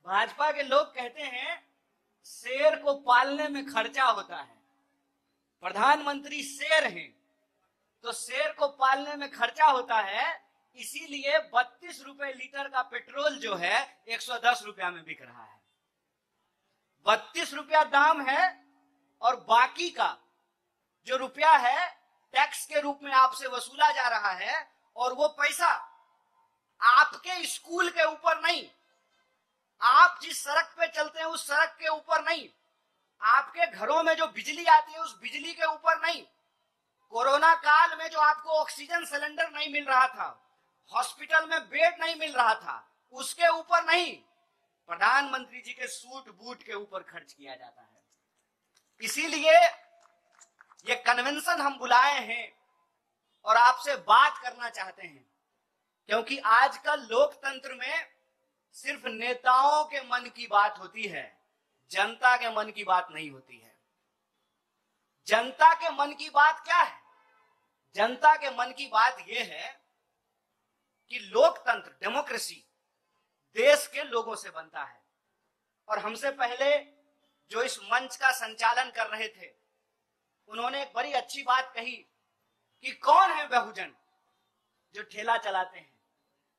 भाजपा के लोग कहते हैं शेर को पालने में खर्चा होता है। प्रधानमंत्री शेर हैं तो शेर को पालने में खर्चा होता है, इसीलिए 32 रुपए लीटर का पेट्रोल जो है 110 रुपया में बिक रहा है। 32 रुपया दाम है और बाकी का जो रुपया है टैक्स के रूप में आपसे वसूला जा रहा है, और वो पैसा आपके स्कूल के ऊपर नहीं, आप जिस सड़क पे चलते हैं उस सड़क के ऊपर नहीं, आपके घरों में जो बिजली आती है उस बिजली के ऊपर नहीं, कोरोना काल में जो आपको ऑक्सीजन सिलेंडर नहीं मिल रहा था, हॉस्पिटल में बेड नहीं मिल रहा था, उसके ऊपर नहीं, प्रधानमंत्री जी के सूट बूट के ऊपर खर्च किया जाता है। इसीलिए ये कन्वेंशन हम बुलाए हैं और आपसे बात करना चाहते हैं, क्योंकि आजकल लोकतंत्र में सिर्फ नेताओं के मन की बात होती है, जनता के मन की बात नहीं होती है। जनता के मन की बात क्या है? जनता के मन की बात यह है कि लोकतंत्र, डेमोक्रेसी देश के लोगों से बनता है। और हमसे पहले जो इस मंच का संचालन कर रहे थे, उन्होंने एक बड़ी अच्छी बात कही कि कौन है बहुजन? जो ठेला चलाते हैं,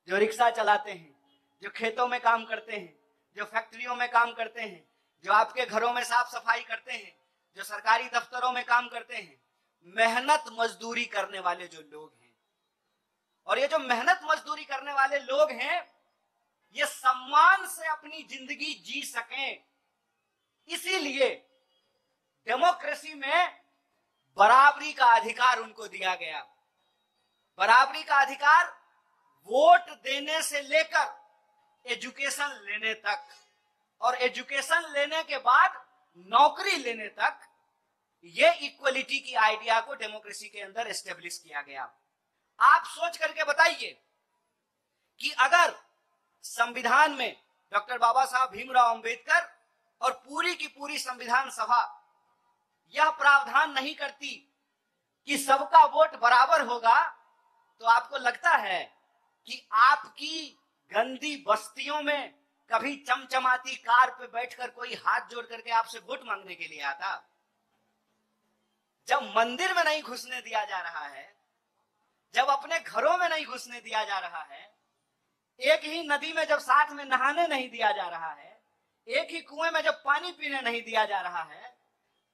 जो रिक्शा चलाते हैं, जो खेतों में काम करते हैं, जो फैक्ट्रियों में काम करते हैं, जो आपके घरों में साफ सफाई करते हैं, जो सरकारी दफ्तरों में काम करते हैं, मेहनत मजदूरी करने वाले जो लोग हैं। और ये जो मेहनत मजदूरी करने वाले लोग हैं, ये सम्मान से अपनी जिंदगी जी सकें, इसीलिए डेमोक्रेसी में बराबरी का अधिकार उनको दिया गया। बराबरी का अधिकार वोट देने से लेकर एजुकेशन लेने तक, और एजुकेशन लेने के बाद नौकरी लेने तक, ये इक्वलिटी की आइडिया को डेमोक्रेसी के अंदर एस्टेब्लिश किया गया। आप सोच करके बताइए कि अगर संविधान में डॉक्टर बाबा साहब भीमराव अंबेडकर और पूरी की पूरी संविधान सभा यह प्रावधान नहीं करती कि सबका वोट बराबर होगा, तो आपको लगता है कि आपकी गंदी बस्तियों में कभी चमचमाती कार पे बैठकर कोई हाथ जोड़ करके आपसे वोट मांगने के लिए आता? जब मंदिर में नहीं घुसने दिया जा रहा है, जब अपने घरों में नहीं घुसने दिया जा रहा है, एक ही नदी में जब साथ में नहाने नहीं दिया जा रहा है, एक ही कुएं में जब पानी पीने नहीं दिया जा रहा है,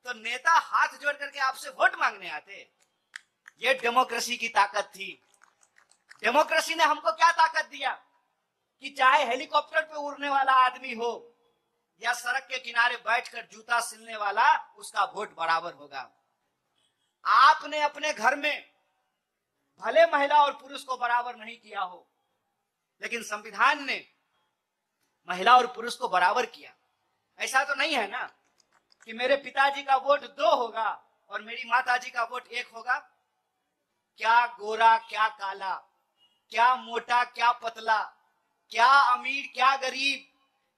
तो नेता हाथ जोड़ करके आपसे वोट मांगने आते? ये डेमोक्रेसी की ताकत थी। डेमोक्रेसी ने हमको क्या ताकत दिया कि चाहे हेलीकॉप्टर पे उड़ने वाला आदमी हो या सड़क के किनारे बैठकर जूता सिलने वाला, उसका वोट बराबर होगा। आपने अपने घर में भले महिला और पुरुष को बराबर नहीं किया हो, लेकिन संविधान ने महिला और पुरुष को बराबर किया। ऐसा तो नहीं है ना कि मेरे पिताजी का वोट 2 होगा और मेरी माताजी का वोट 1 होगा। क्या गोरा क्या काला, क्या मोटा क्या पतला, क्या अमीर क्या गरीब,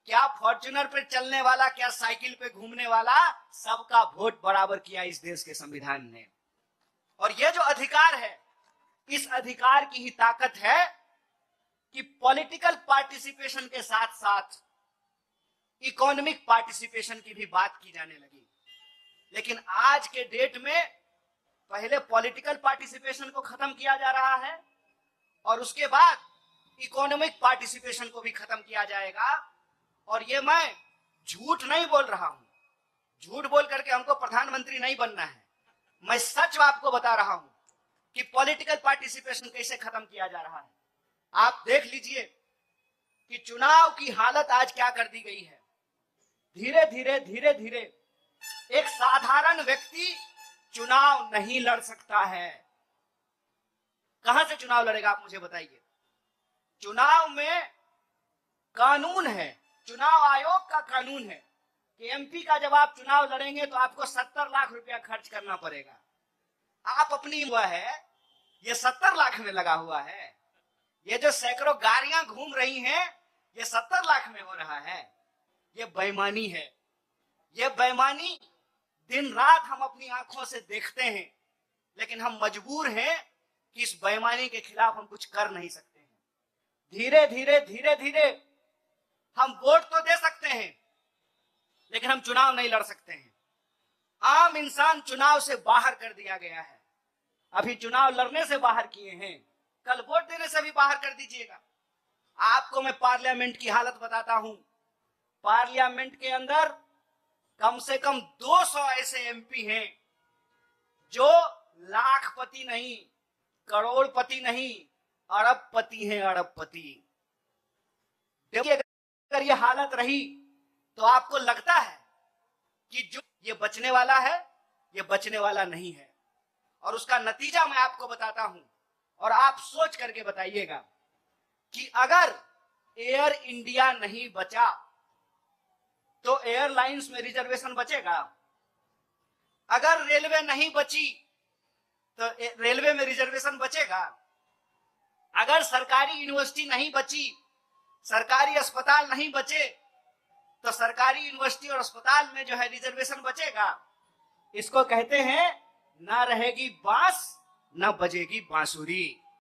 क्या फॉर्च्यूनर पे चलने वाला क्या साइकिल पे घूमने वाला, सबका वोट बराबर किया इस देश के संविधान ने। और यह जो अधिकार है, इस अधिकार की ही ताकत है कि पॉलिटिकल पार्टिसिपेशन के साथ साथ इकोनॉमिक पार्टिसिपेशन की भी बात की जाने लगी। लेकिन आज के डेट में पहले पॉलिटिकल पार्टिसिपेशन को खत्म किया जा रहा है और उसके बाद इकोनॉमिक पार्टिसिपेशन को भी खत्म किया जाएगा। और ये मैं झूठ नहीं बोल रहा हूं, झूठ बोल करके हमको प्रधानमंत्री नहीं बनना है, मैं सच आपको बता रहा हूं कि पॉलिटिकल पार्टिसिपेशन कैसे खत्म किया जा रहा है। आप देख लीजिए कि चुनाव की हालत आज क्या कर दी गई है। धीरे धीरे एक साधारण व्यक्ति चुनाव नहीं लड़ सकता है। कहां से चुनाव लड़ेगा आप मुझे बताइए? चुनाव में कानून है, चुनाव आयोग का कानून है कि एमपी का जब आप चुनाव लड़ेंगे तो आपको 70 लाख रुपया खर्च करना पड़ेगा। आप अपनी हुआ है, ये 70 लाख में लगा हुआ है। ये जो सैकड़ों गाड़ियां घूम रही हैं, ये 70 लाख में हो रहा है। ये बेईमानी है। ये बेईमानी दिन रात हम अपनी आंखों से देखते हैं, लेकिन हम मजबूर हैं कि इस बेईमानी के खिलाफ हम कुछ कर नहीं सकते हैं। धीरे धीरे हम वोट तो दे सकते लेकिन हम चुनाव नहीं लड़ सकते हैं। आम इंसान चुनाव से बाहर कर दिया गया है। अभी चुनाव लड़ने से बाहर किए हैं, कल वोट देने से भी बाहर कर दीजिएगा। आपको मैं पार्लियामेंट की हालत बताता हूं। पार्लियामेंट के अंदर कम से कम 200 ऐसे एमपी हैं जो लाखपति नहीं, करोड़पति नहीं, अरबपति हैं, अरबपति। अगर ये हालत रही तो आपको लगता है कि जो ये बचने वाला है, ये बचने वाला नहीं है। और उसका नतीजा मैं आपको बताता हूं और आप सोच करके बताइएगा कि अगर एयर इंडिया नहीं बचा तो एयरलाइंस में रिजर्वेशन बचेगा। अगर रेलवे नहीं बची तो रेलवे में रिजर्वेशन बचेगा। अगर सरकारी यूनिवर्सिटी नहीं बची, सरकारी अस्पताल नहीं बचे, तो सरकारी यूनिवर्सिटी और अस्पताल में जो है रिजर्वेशन बचेगा। इसको कहते हैं ना रहेगी बांस ना बजेगी बांसुरी।